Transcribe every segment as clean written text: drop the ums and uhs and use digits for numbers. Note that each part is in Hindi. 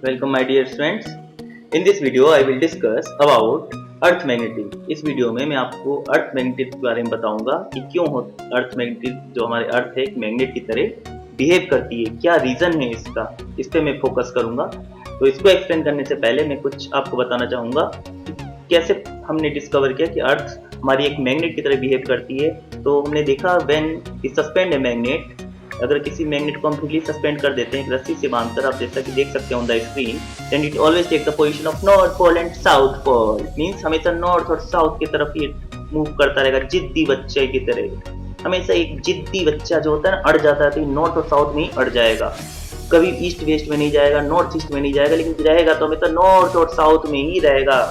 Welcome my dear friends. In this video I will discuss about earth magnetic. इस वीडियो में मैं आपको अर्थ मैग्नेटिक के बारे में बताऊंगा कि क्यों अर्थ मैग्नेटिक जो हमारे अर्थ है एक मैग्नेट की तरह बिहेव करती है, क्या रीजन है इसका, इस पे मैं फोकस करूंगा। तो इसको एक्सप्लेन करने से पहले मैं कुछ आपको बताना चाहूंगा कि कैसे हमने डिस्कवर किया कि अर्थ हमारी एक मैग्नेट की तरह बिहेव करती है। तो हमने देखा when we suspend a magnet, अगर किसी मैग्नेट को हम कंप्लीटली सस्पेंड कर देते हैं एक रस्सी से बांधकर, आप जैसा कि देख सकते हैं on the screen, then it always take the position of north pole and south pole. Means हमेशा नॉर्थ और साउथ की तरफ ये मूव करता रहेगा, जिद्दी बच्चे की तरह। हमेशा एक जिद्दी बच्चा जो होता है ना, अड़ जाता है तो नॉर्थ और साउथ में ही अड़ जाएगा, कभी ईस्ट वेस्ट में नहीं जाएगा, नॉर्थ ईस्ट में नहीं जाएगा, लेकिन रहेगा तो हमेशा नॉर्थ और साउथ में ही रहेगा।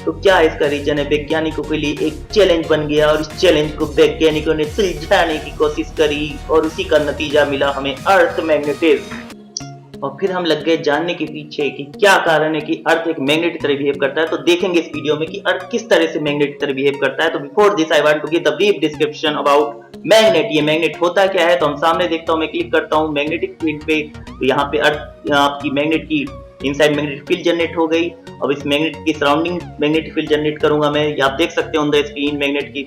तो क्या इसका रीजन है? वैज्ञानिकों के लिए एक चैलेंज बन गया और इस चैलेंज को वैज्ञानिकों ने सुलझाने की कोशिश करी और उसी का नतीजा मिला हमें अर्थ मैग्नेटिज्म। और फिर हम लग गए जानने के पीछे कि क्या कारण है कि अर्थ एक मैग्नेट की तरह बिहेव करता है। तो देखेंगे इस वीडियो में कि अर्थ किस तरह से मैग्नेट की तरह बिहेव करता है। तो before this I want to give the brief description about magnet. ये मैग्नेट होता क्या है, तो हम सामने देखता हूं, मैं क्लिक करता हूं मैग्नेटिक फील्ड पे, तो यहाँ पे अर्थ आपकी मैग्नेट की इनसाइड मैग्नेटिक फील्ड जनरेट हो गई। अब इस मैग्नेट की सराउंडिंग मैग्नेटिक फील्ड जनरेट करूंगा मैं, आप देख सकते हो ऑन द स्क्रीन मैग्नेट की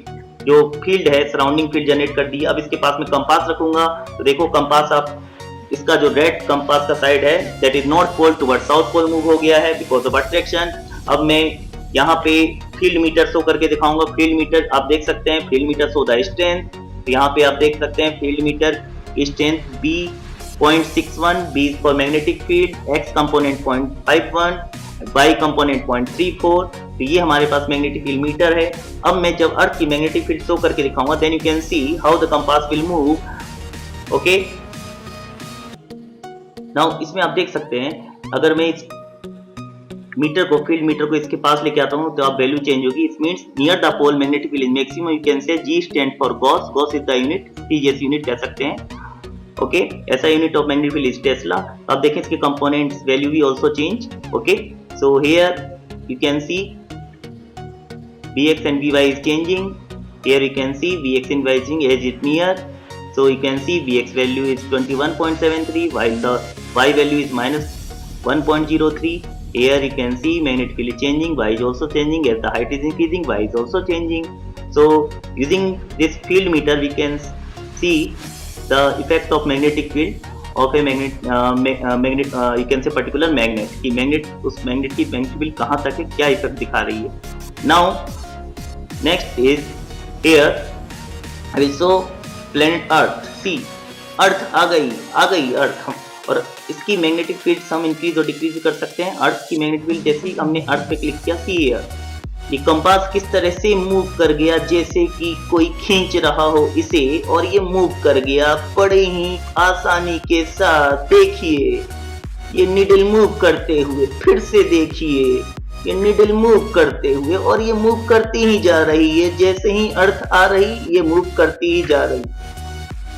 जो फील्ड है सराउंडिंग फील्ड जनरेट कर दी। अब इसके पास में कंपास रखूंगा, तो देखो कंपास, आप इसका जो रेड कंपास का साइड है that is north pole toward south pole move हो गया है बिकॉज ऑफ अट्रैक्शन। अब मैं यहाँ पे फील्ड मीटर शो करके दिखाऊंगा। फील्ड मीटर आप देख सकते हैं, field meter show the strength. तो यहाँ पे आप देख सकते हैं field meter strength B 0.61, B for magnetic field, X component 0.51, Y component 0.34। तो ये हमारे पास मैग्नेटिक फील्ड मीटर है। अब मैं जब अर्थ की मैग्नेटिक फील्ड शो करके दिखाऊंगा, then you can see how the compass will move. Okay, now इसमें आप देख सकते हैं, अगर मैं इस मीटर को, फील्ड मीटर को इसके पास लेके आता हूं तो आप वैल्यू चेंज होगी। It means near the pole magnetic field is maximum, you can say G stand for gauss, gauss is the unit, T जैसी यूनिट कह सकते हैं। ओके, ऐसा unit of magnetic field is tesla. आप देखें इसके कंपोनेंट्स वैल्यू भी also change. Okay, so here you can see Vx and Vy is changing. Here you can see Vx and Vy is changing as it near. So you can see Vx value is 21.73 while the Y value is minus 1.03. Here you can see magnetic field is changing, Y is also changing as the height is increasing, Y is also changing. So using this field meter we can see the effect of magnetic field of a magnet you can say particular magnet कि magnet, उस magnet की magnetic field कहाँ तक है, क्या इफेक्ट दिखा रही है। Now next is here I will show planet Earth। See, अर्थ आ गई अर्थ, और इसकी मैग्नेटिक फील्ड हम इंक्रीज और डिक्रीज कर सकते हैं। अर्थ की मैग्नेटिक फील्ड जैसे ही हमने अर्थ पे क्लिक किया, सी ये कंपास किस तरह से मूव कर गया, जैसे कि कोई खींच रहा हो इसे, और ये मूव कर गया बड़े ही आसानी के साथ। देखिए ये नीडल मूव करते हुए, फिर से देखिए ये नीडल मूव करते हुए, और ये मूव करती ही जा रही है, जैसे ही अर्थ आ रही ये मूव करती ही जा रही।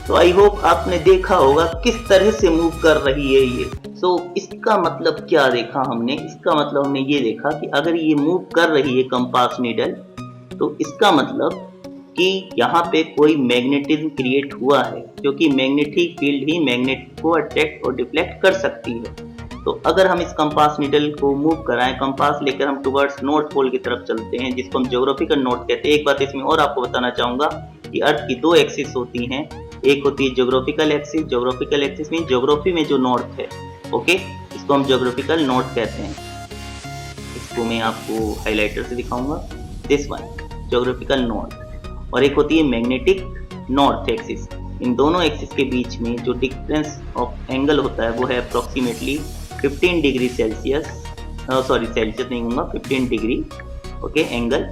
तो आई होप आपने देखा होगा किस तरह से मूव कर रही है ये। सो इसका मतलब क्या देखा हमने? इसका मतलब हमने ये देखा कि अगर ये मूव कर रही है कंपास नीडल, तो इसका मतलब कि यहाँ पे कोई मैग्नेटिज्म क्रिएट हुआ है, क्योंकि मैग्नेटिक फील्ड ही मैग्नेट को अट्रैक्ट और डिफ्लेक्ट कर सकती है। तो अगर हम इस कंपास नीडल को मूव कराएं, कंपास लेकर हम टुवर्ड्स नॉर्थ पोल की तरफ चलते हैं, जिसको हम ज्योग्राफिकल नॉर्थ कहते हैं। एक बात इसमें और आपको बताना चाहूंगा कि अर्थ की दो एक्सिस होती हैं, एक होती है geographical axis. Geographical axis mean geography में जो नॉर्थ है, ओके, इसको हम ज्योग्राफिकल नॉर्थ कहते हैं। इसको मैं आपको हाइलाइटर से दिखाऊंगा, दिस वन ज्योग्राफिकल नॉर्थ। और एक होती है मैग्नेटिक नॉर्थ एक्सिस। इन दोनों एक्सिस के बीच में जो डिफरेंस ऑफ एंगल होता है वो है approximately 15 degree Celsius, sorry Celsius नहीं होगा, 15 डिग्री, ओके, एंगल।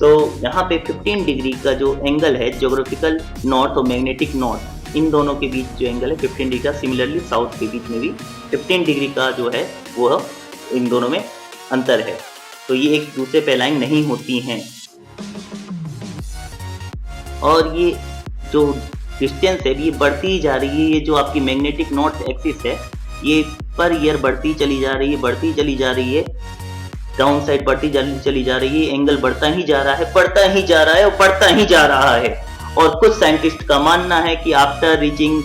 तो यहाँ पे 15 डिग्री का जो एंगल है ज्योग्राफिकल नॉर्थ और मैग्नेटिक नॉर्थ, इन दोनों के बीच जो एंगल है 15 डिग्री का। सिमिलरली साउथ के बीच में भी 15 डिग्री का जो है वो इन दोनों में अंतर है। तो ये एक दूसरे पे अलाइन नहीं होती हैं। और ये जो डिस्टेंस है ये बढ़ती ही जा रही है। ये जो आपकी मैग्नेटिक नॉर्थ एक्सिस है ये पर ईयर बढ़ती चली जा रही है, डाउन साइड बढ़ती चली जा रही है। एंगल बढ़ता ही जा रहा है, बढ़ता ही जा रहा है और बढ़ता ही जा रहा है। और कुछ साइंटिस्ट का मानना है कि after reaching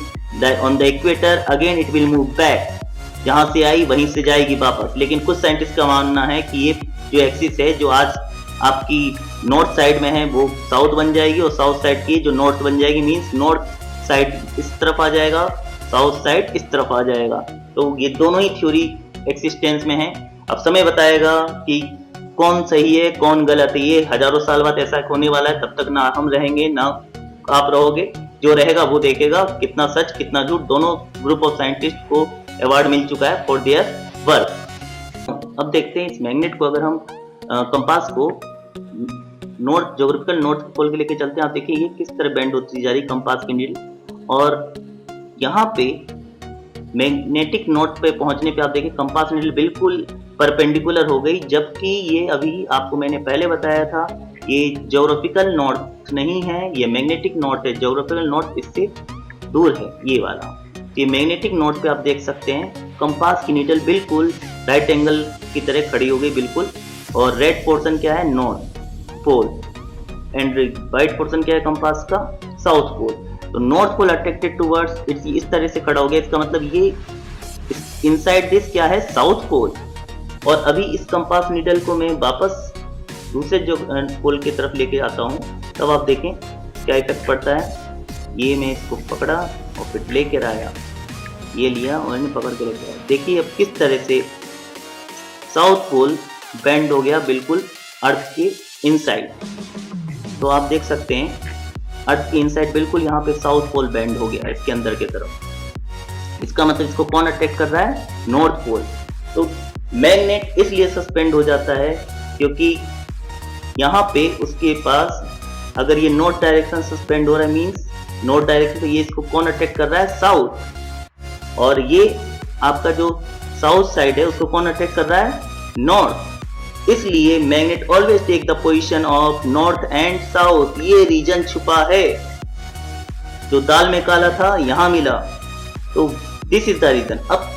on the equator again it will move back. जहां से आई वहीं से जाएगी वापस। लेकिन कुछ साइंटिस्ट का मानना है कि ये जो एक्सिस है जो आज आपकी नॉर्थ साइड में है वो साउथ बन जाएगी, और साउथ साइड की जो नॉर्थ बन जाएगी, मींस नॉर्थ साइड इस तरफ आ जाएगा, साउथ साइड इस तरफ आ जाएगा। तो ये दोनों ही थ्योरी एक्सिस्टेंस में है। अब समय बताएगा कि कौन सही है कौन गलत है। ये हजारों साल बाद ऐसा होने वाला है, तब तक ना हम रहेंगे ना आप रहोगे। जो रहेगा वो देखेगा कितना सच कितना झूठ। दोनों ग्रुप ऑफ साइंटिस्ट को अवार्ड मिल चुका है फॉर देयर वर्क। अब देखते हैं इस मैग्नेट को, अगर हम कंपास को नॉर्थ ज्योग्राफिकल नॉर्थ पोल के लेके चलते हैं। आप देखिए ये किस तरह बेंड होती जा रही कंपास की नीडल, और यहाँ पे मैग्नेटिक नॉर्थ पे पहुंचने पे आप देखिए कंपास नीडल बिल्कुल परपेंडिकुलर हो गई, जबकि ये अभी आपको मैंने पहले बताया था ये ज्योग्राफिकल नॉर्थ नहीं है, ये मैग्नेटिक नॉर्थ है। ज्योग्राफिकल नॉर्थ इससे दूर है ये वाला। ये मैग्नेटिक नॉर्थ पे आप देख सकते हैं कंपास की नीडल बिल्कुल राइट एंगल की तरह खड़ी हो गई बिल्कुल, और रेड पोर्शन क्या है north pole, and white portion क्या है कंपास का साउथ पोल। तो north pole attracted towards its इस तरह से खड़ा हो गया। इसका मतलब ये इनसाइड दिस क्या है साउथ पोल। और अभी इस कंपास नीडल को मैं वापस दूसरे जो पोल की तरफ लेके आता हूँ, तब आप देखें क्या इफेक्ट पड़ता है। ये मैं इसको पकड़ा और फिर लेकर आया, ये लिया और इन्हें पकड़ के लेकर आया। देखिए अब किस तरह से साउथ पोल बेंड हो गया बिल्कुल अर्थ के इनसाइड। तो आप देख सकते हैं अर्थ की इनसाइड बिल्कुल यहाँ पे साउथ पोल बेंड हो गया इसके अंदर की तरफ। इसका मतलब इसको कौन अट्रैक्ट कर रहा है नॉर्थ पोल। तो मैग्नेट इसलिए सस्पेंड हो जाता है क्योंकि यहाँ पे उसके पास अगर ये नॉर्थ डायरेक्शन सस्पेंड हो रहा है, मींस नॉर्थ डायरेक्शन, तो ये इसको कौन अट्रैक्ट कर रहा है साउथ, और ये आपका जो साउथ साइड है उसको कौन अट्रैक्ट कर रहा है नॉर्थ। इसलिए magnet always take the position of north and south. ये रीजन छुपा है, जो दाल में काला था यहां मिला। तो दिस इज द रीजन। अब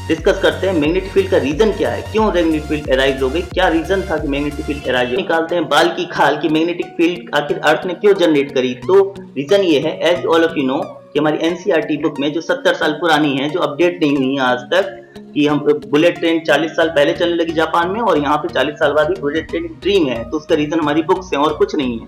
डिस्कस करते हैं मैग्नेटिक फील्ड का रीजन क्या है, क्यों मैग्नेटिक फील्ड अराइज हो गई, क्या रीजन था कि मैग्नेटिक फील्ड अराइज। निकालते हैं बाल की खाल की मैग्नेटिक फील्ड आखिर अर्थ ने क्यों जनरेट करी। तो रीजन ये है, as all of you know, कि हमारी एनसीईआरटी बुक में जो 70 साल पुरानी है, जो अपडेट नहीं हुई है आज तक, कि हम बुलेट ट्रेन 40 साल पहले चलने लगी जापान में और यहाँ पे 40 साल बाद ही बुलेट ट्रेन ड्रीम है। तो उसका रीजन हमारी बुक से और कुछ नहीं है।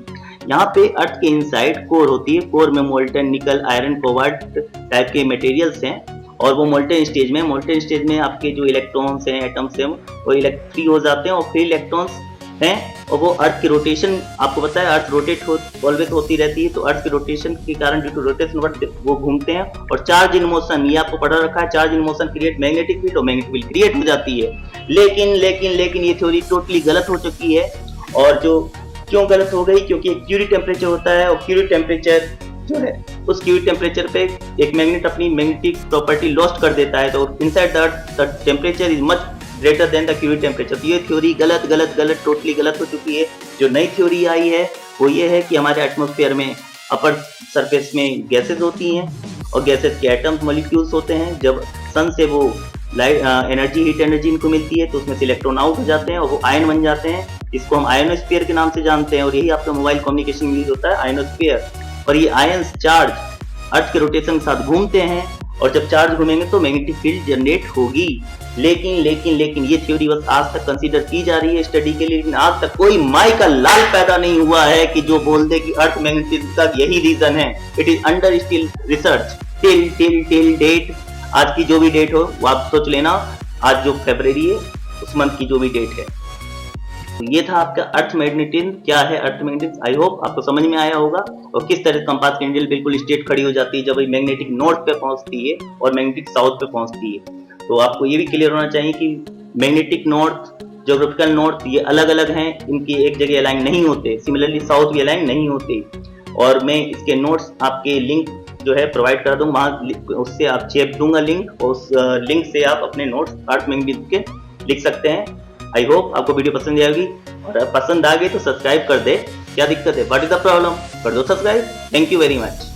यहाँ पे अर्थ के इनसाइड कोर होती है, कोर में मोल्टन निकल आयरन कोबाल्ट टाइप के मटेरियल्स हैं, और वो मोल्टन स्टेज में, मोल्टन स्टेज में आपके जो इलेक्ट्रॉन्स हैं एटम्स हैं वो फ्री हो जाते हैं, और फ्री इलेक्ट्रॉन्स हैं, और वो अर्थ की रोटेशन, आपको पता है अर्थ रोटेट ऑलवेज होती रहती है। तो अर्थ की रोटेशन के कारण ड्यू टू रोटेशन वो घूमते हैं, और चार्ज इन मोशन, ये आपको पढ़ा रखा है, charge in motion create magnetic field, और मैग्नेटिक फील्ड क्रिएट हो जाती है। लेकिन ये थ्योरी टोटली गलत हो चुकी है। और जो क्यों गलत हो गई, क्योंकि एक क्यूरी टेम्परेचर होता है, और क्यूरी टेम्परेचर जो है उस क्यूरी टेम्परेचर पे एक मैग्नेट अपनी मैग्नेटिक प्रॉपर्टी लॉस्ट कर देता है। तो inside the temperature is much greater than the Curie temperature. तो ये थ्योरी गलत टोटली गलत हो चुकी है। जो नई थ्योरी आई है वो ये है कि हमारे एटमॉस्फेयर में अपर सरफेस में गैसेज होती हैं, और गैसेज के एटम्स मॉलिक्यूल्स होते हैं। जब सन से वो लाइट एनर्जी हीट एनर्जी इनको मिलती है तो उसमें से इलेक्ट्रॉन आउट हो जाते हैं और वो आयन बन जाते हैं। इसको हम आयनोस्फीयर के नाम से जानते हैं, और यही आपका मोबाइल कम्युनिकेशन में यूज होता है आयनोस्फीयर। और ये आयंस चार्ज अर्थ के रोटेशन के साथ घूमते हैं, और जब चार्ज घूमेंगे तो मैग्नेटिक फील्ड जनरेट होगी। लेकिन ये थ्योरी बस आज तक कंसीडर की जा रही है स्टडी के लिए, लेकिन आज तक कोई माई का लाल पैदा नहीं हुआ है कि जो बोल दे कि अर्थ मैग्नेटिज्म का यही रीजन है। It is under still research till date. आज की जो भी डेट हो वो आप सोच लेना, आज जो फरवरी है उस मंथ की जो भी डेट है। तो ये था आपका अर्थ मैग्नेटिज्म, क्या है अर्थ मैग्नेटिज्म। आई होप आपको समझ में आया होगा, और किस तरह कंपास की नीडल बिल्कुल स्ट्रेट खड़ी हो जाती है जब मैग्नेटिक नॉर्थ पे पहुंचती है और मैग्नेटिक साउथ पे पहुंचती है। तो आपको ये भी क्लियर होना चाहिए कि मैग्नेटिक नॉर्थ, ज्योग्राफिकल नॉर्थ ये अलग अलग हैं, इनकी एक जगह अलाइन नहीं होते। सिमिलरली साउथ भी अलाइन नहीं होते। और मैं इसके नोट्स आपके लिंक जो है प्रोवाइड कर दूंगा, वहाँ उससे आप चेप दूंगा लिंक, और उस लिंक से आप अपने नोट्स अर्थ मैग्नेटिज्म के लिख सकते हैं। आई होप आपको वीडियो पसंद आएगी, और पसंद आ गई तो सब्सक्राइब कर दे। क्या दिक्कत है, व्हाट इज द प्रॉब्लम, कर दो subscribe. Thank you very much.